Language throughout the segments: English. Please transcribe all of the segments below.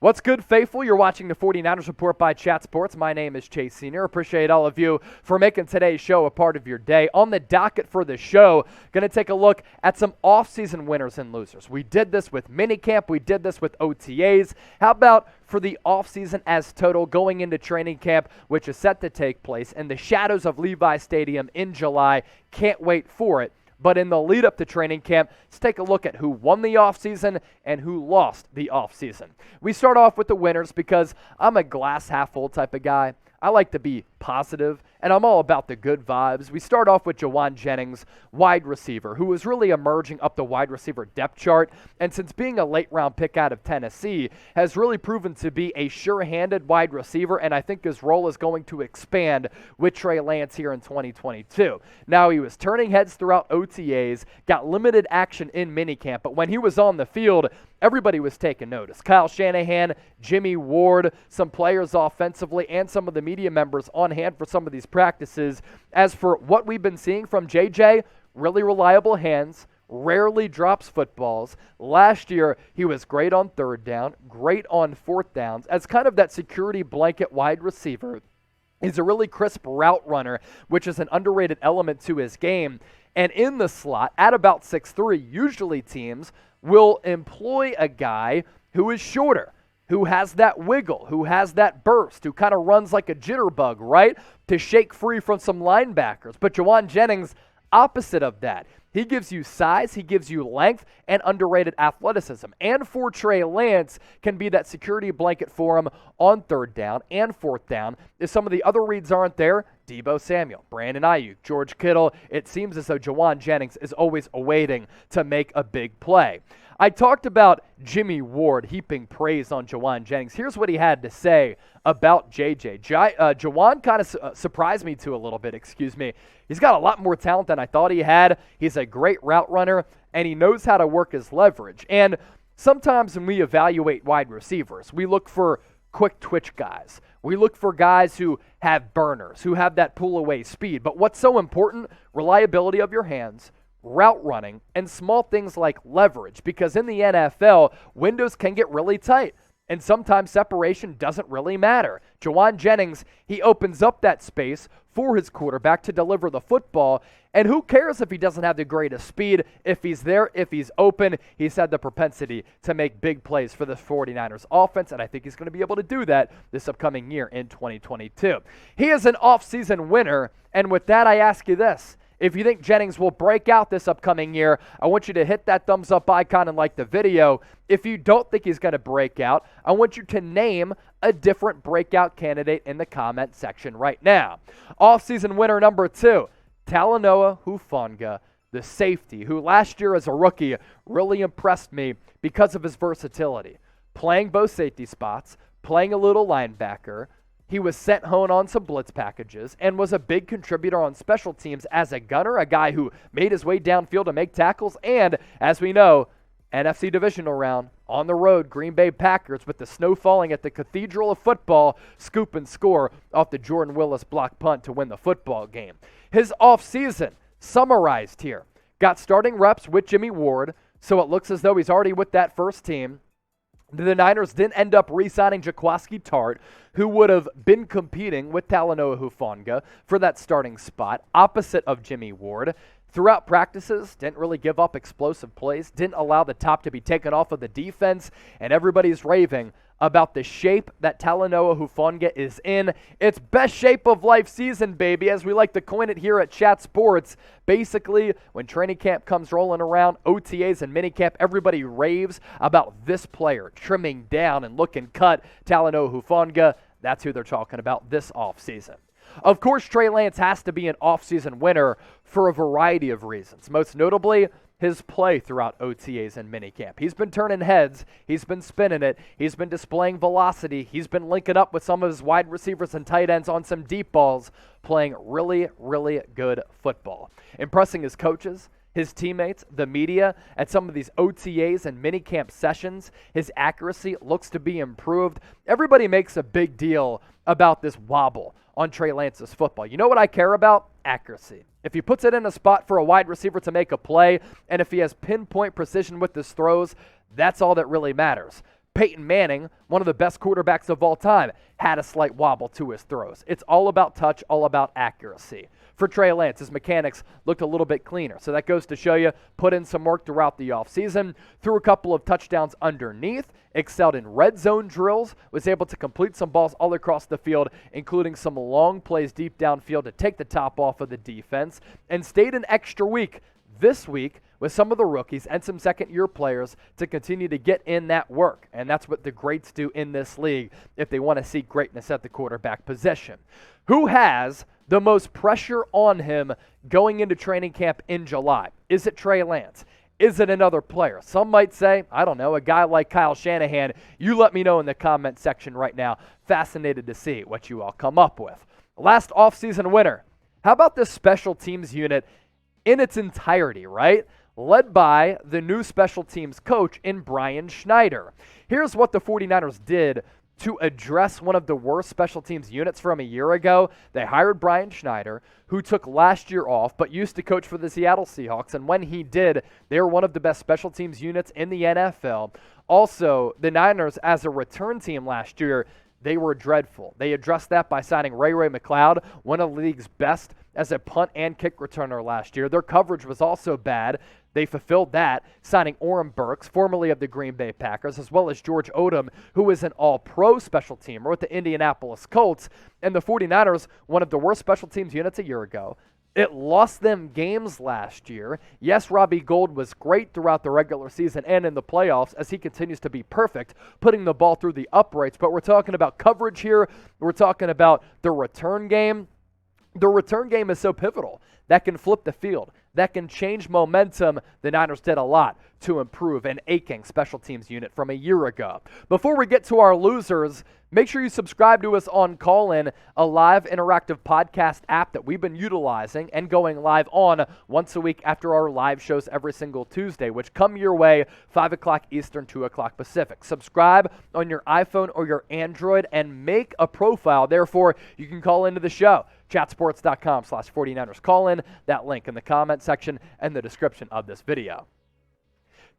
What's good, faithful? You're watching the 49ers Report by Chat Sports. My name is Chase Sr. Appreciate all of you for making today's show a part of your day. On the docket for the show, going to take a look at some offseason winners and losers. We did this with minicamp. We did this with OTAs. How about for the offseason as total going into training camp, which is set to take place in the shadows of Levi Stadium in July. Can't wait for it. But in the lead up to training camp, let's take a look at who won the offseason and who lost the offseason. We start off with the winners because I'm a glass half full type of guy. I like to be positive, and I'm all about the good vibes. We start off with Juwan Jennings, wide receiver, who is really emerging up the wide receiver depth chart, and since being a late-round pick out of Tennessee, has really proven to be a sure-handed wide receiver, and I think his role is going to expand with Trey Lance here in 2022. Now, he was turning heads throughout OTAs, got limited action in minicamp, but when he was on the field, everybody was taking notice. Kyle Shanahan, Jimmie Ward, some players offensively, and some of the media members on hand for some of these practices. As for what we've been seeing from JJ, really reliable hands, rarely drops footballs. Last year, he was great on third down, great on fourth downs. As kind of that security blanket wide receiver, he's a really crisp route runner, which is an underrated element to his game. And in the slot, at about 6'3", usually teams will employ a guy who is shorter, who has that wiggle, who has that burst, who kind of runs like a jitterbug, right, to shake free from some linebackers. But Juwan Jennings, opposite of that. He gives you size, he gives you length, and underrated athleticism. And for Trey Lance, can be that security blanket for him on third down and fourth down. If some of the other reads aren't there, Deebo Samuel, Brandon Aiyuk, George Kittle, it seems as though Juwan Jennings is always awaiting to make a big play. I talked about Jimmie Ward heaping praise on Juwan Jennings. Here's what he had to say about JJ. Juwan kind of surprised me to a little bit, He's got a lot more talent than I thought he had. He's a great route runner, and he knows how to work his leverage. And sometimes when we evaluate wide receivers, we look for quick twitch guys. We look for guys who have burners, who have that pull-away speed. But what's so important? Reliability of your hands, route running, and small things like leverage, because in the NFL, windows can get really tight, and sometimes separation doesn't really matter. Juwan Jennings, he opens up that space for his quarterback to deliver the football, and who cares if he doesn't have the greatest speed? If he's there, if he's open, he's had the propensity to make big plays for the 49ers offense, and I think he's going to be able to do that this upcoming year in 2022. He is an offseason winner, and with that, I ask you this. If you think Jennings will break out this upcoming year, I want you to hit that thumbs up icon and like the video. If you don't think he's going to break out, I want you to name a different breakout candidate in the comment section right now. Offseason winner number 2, Talanoa Hufanga, the safety, who last year as a rookie really impressed me because of his versatility. Playing both safety spots, playing a little linebacker. He was sent home on some blitz packages and was a big contributor on special teams as a gunner, a guy who made his way downfield to make tackles, and, as we know, NFC divisional round, on the road, Green Bay Packers with the snow falling at the Cathedral of Football, scoop and score off the Jordan Willis block punt to win the football game. His offseason, summarized here, got starting reps with Jimmie Ward, so it looks as though he's already with that first team. The Niners didn't end up re-signing Jaquiski Tartt, who would have been competing with Talanoa Hufanga for that starting spot, opposite of Jimmie Ward. Throughout practices, didn't really give up explosive plays, didn't allow the top to be taken off of the defense, and everybody's raving about the shape that Talanoa Hufanga is in. It's best shape of life season, baby, as we like to coin it here at Chat Sports. Basically, when training camp comes rolling around, OTAs and minicamp, everybody raves about this player trimming down and looking cut. Talanoa Hufanga, that's who they're talking about this offseason. Of course, Trey Lance has to be an offseason winner for a variety of reasons, most notably his play throughout OTAs and minicamp. He's been turning heads, he's been spinning it, he's been displaying velocity, he's been linking up with some of his wide receivers and tight ends on some deep balls, playing really, really good football. Impressing his coaches, his teammates, the media, at some of these OTAs and minicamp sessions. His accuracy looks to be improved. Everybody makes a big deal about this wobble on Trey Lance's football. You know what I care about? Accuracy. If he puts it in a spot for a wide receiver to make a play, and if he has pinpoint precision with his throws, that's all that really matters. Peyton Manning, one of the best quarterbacks of all time, had a slight wobble to his throws. It's all about touch, all about accuracy. For Trey Lance, his mechanics looked a little bit cleaner. So that goes to show you, put in some work throughout the offseason, threw a couple of touchdowns underneath, excelled in red zone drills, was able to complete some balls all across the field, including some long plays deep downfield to take the top off of the defense, and stayed an extra week this week with some of the rookies and some second-year players to continue to get in that work. And that's what the greats do in this league if they want to see greatness at the quarterback position. Who has the most pressure on him going into training camp in July? Is it Trey Lance? Is it another player? Some might say, I don't know, a guy like Kyle Shanahan. You let me know in the comment section right now. Fascinated to see what you all come up with. Last offseason winner. How about this special teams unit in its entirety, right? Led by the new special teams coach in Brian Schneider. Here's what the 49ers did to address one of the worst special teams units from a year ago. They hired Brian Schneider, who took last year off, but used to coach for the Seattle Seahawks. And when he did, they were one of the best special teams units in the NFL. Also, the Niners, as a return team last year, they were dreadful. They addressed that by signing Ray McCloud, one of the league's best as a punt and kick returner last year. Their coverage was also bad. They fulfilled that, signing Oren Burks, formerly of the Green Bay Packers, as well as George Odom, who is an all-pro special teamer with the Indianapolis Colts. And the 49ers, one of the worst special teams units a year ago. It lost them games last year. Yes, Robbie Gould was great throughout the regular season and in the playoffs as he continues to be perfect, putting the ball through the uprights. But we're talking about coverage here. We're talking about the return game. The return game is so pivotal. That can flip the field. That can change momentum. The Niners did a lot to improve an aching special teams unit from a year ago. Before we get to our losers, make sure you subscribe to us on Callin, a live interactive podcast app that we've been utilizing and going live on once a week after our live shows every single Tuesday, which come your way 5 o'clock Eastern, 2 o'clock Pacific. Subscribe on your iPhone or your Android and make a profile. Therefore, you can call into the show. Chatsports.com/49ers. Call in, that link in the comment section and the description of this video.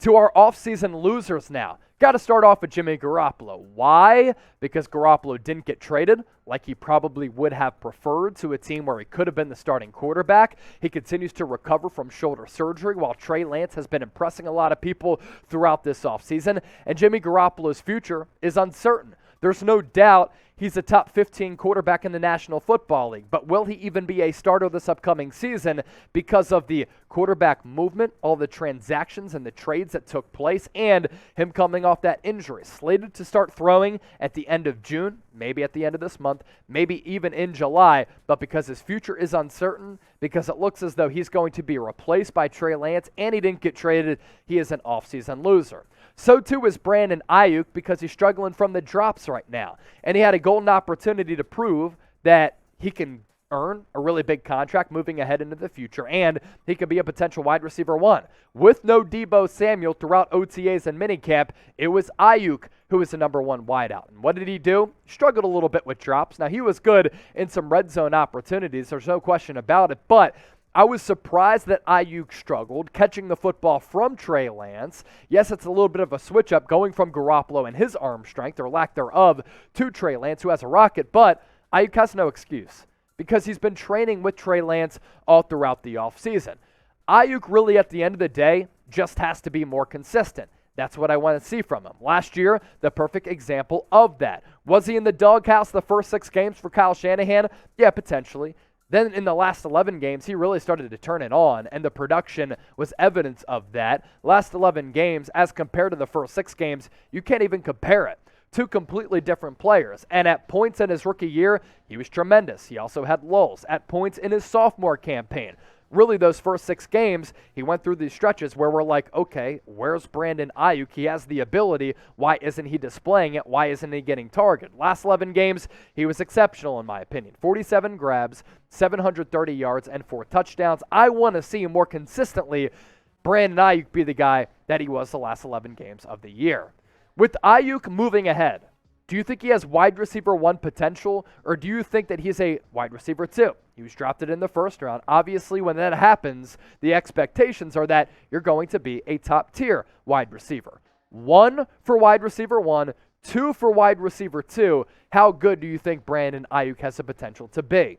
To our offseason losers now. Got to start off with Jimmy Garoppolo. Why? Because Garoppolo didn't get traded like he probably would have preferred to a team where he could have been the starting quarterback. He continues to recover from shoulder surgery while Trey Lance has been impressing a lot of people throughout this offseason. And Jimmy Garoppolo's future is uncertain. There's no doubt he's a top 15 quarterback in the National Football League, but will he even be a starter this upcoming season because of the quarterback movement, all the transactions and the trades that took place, and him coming off that injury? Slated to start throwing at the end of June, maybe at the end of this month, maybe even in July, but because his future is uncertain, because it looks as though he's going to be replaced by Trey Lance, and he didn't get traded, he is an offseason loser. So too is Brandon Aiyuk because he's struggling from the drops right now. And he had a golden opportunity to prove that he can earn a really big contract moving ahead into the future, and he could be a potential wide receiver one. With no Deebo Samuel throughout OTAs and minicamp, it was Aiyuk who was the number one wideout. And what did he do? Struggled a little bit with drops. Now, he was good in some red zone opportunities. There's no question about it, but I was surprised that Aiyuk struggled catching the football from Trey Lance. Yes, it's a little bit of a switch up going from Garoppolo and his arm strength, or lack thereof, to Trey Lance, who has a rocket, but Aiyuk has no excuse because he's been training with Trey Lance all throughout the offseason. Aiyuk really, at the end of the day, just has to be more consistent. That's what I want to see from him. Last year, the perfect example of that. Was he in the doghouse the first 6 games for Kyle Shanahan? Yeah, potentially. Then in the last 11 games, he really started to turn it on, and the production was evidence of that. Last 11 games, as compared to the first 6 games, you can't even compare it. 2 completely different players. And at points in his rookie year, he was tremendous. He also had lulls at points in his sophomore campaign. Really, those first 6 games, he went through these stretches where we're like, okay, where's Brandon Aiyuk? He has the ability. Why isn't he displaying it? Why isn't he getting targeted? Last 11 games, he was exceptional in my opinion. 47 grabs, 730 yards, and 4 touchdowns. I want to see him more consistently, Brandon Aiyuk, be the guy that he was the last 11 games of the year. With Aiyuk moving ahead, do you think he has wide receiver 1 potential, or do you think that he's a wide receiver 2? He was drafted in the first round. Obviously, when that happens, the expectations are that you're going to be a top-tier wide receiver. 1 for wide receiver 1, 2 for wide receiver 2. How good do you think Brandon Aiyuk has the potential to be?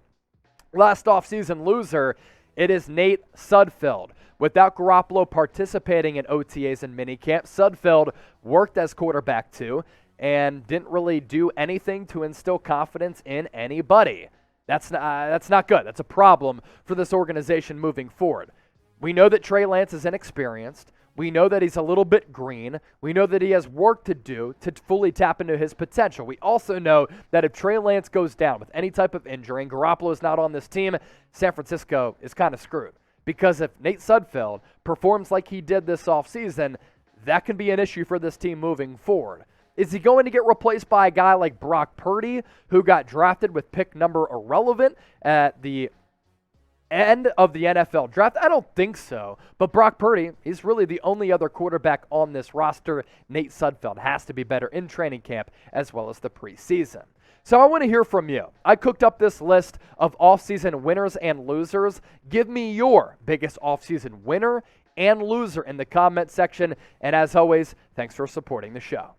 Last offseason loser, it is Nate Sudfeld. Without Garoppolo participating in OTAs and minicamp, Sudfeld worked as quarterback 2 and didn't really do anything to instill confidence in anybody. That's not good. That's a problem for this organization moving forward. We know that Trey Lance is inexperienced. We know that he's a little bit green. We know that he has work to do to fully tap into his potential. We also know that if Trey Lance goes down with any type of injury and Garoppolo is not on this team, San Francisco is kind of screwed. Because if Nate Sudfeld performs like he did this offseason, that can be an issue for this team moving forward. Is he going to get replaced by a guy like Brock Purdy, who got drafted with pick number irrelevant at the end of the NFL draft? I don't think so. But Brock Purdy, he's really the only other quarterback on this roster. Nate Sudfeld has to be better in training camp as well as the preseason. So I want to hear from you. I cooked up this list of offseason winners and losers. Give me your biggest offseason winner and loser in the comment section. And as always, thanks for supporting the show.